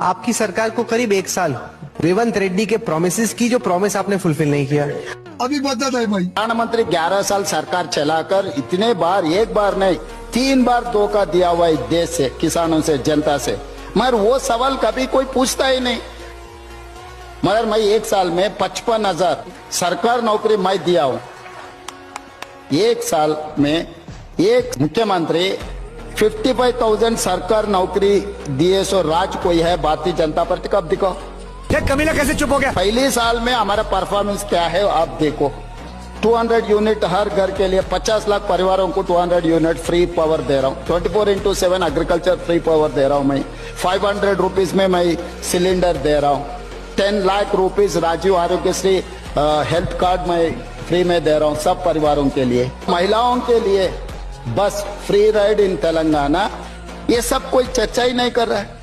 आपकी सरकार को करीब 1 साल रेवंत रेड्डी के प्रोमिसेस की, जो प्रॉमिस आपने फुलफिल नहीं किया। अभी बता दे भाई, प्रधानमंत्री 11 साल सरकार चलाकर इतने बार, एक बार नहीं 3 बार धोखा दिया हुआ इस देश से, किसानों से, जनता से, मगर वो सवाल कभी कोई पूछता ही नहीं। मगर मैं 1 साल में 55,000 सरकार नौकरी मैं दिया हूं। 1 साल में एक मुख्यमंत्री 55,000 सरकार नौकरी दिए, सो राज कोई है भारतीय जनता पार्टी कब दिखाओ। कमीना कैसे चुप हो गया? पहले साल में हमारा परफॉर्मेंस क्या है आप देखो। 200 यूनिट हर घर के लिए, 50 लाख परिवारों को 200 यूनिट फ्री पावर दे रहा हूँ। 24/7 एग्रीकल्चर फ्री पावर दे रहा हूँ मैं। 500 रुपीज में मैं सिलेंडर दे रहा हूँ। 10 lakh rupees Rajiv Aarogyasri health card मैं फ्री में दे रहा हूँ सब परिवारों के लिए। महिलाओं के लिए बस फ्री राइड इन तेलंगाना, ये सब कोई चर्चा ही नहीं कर रहा है।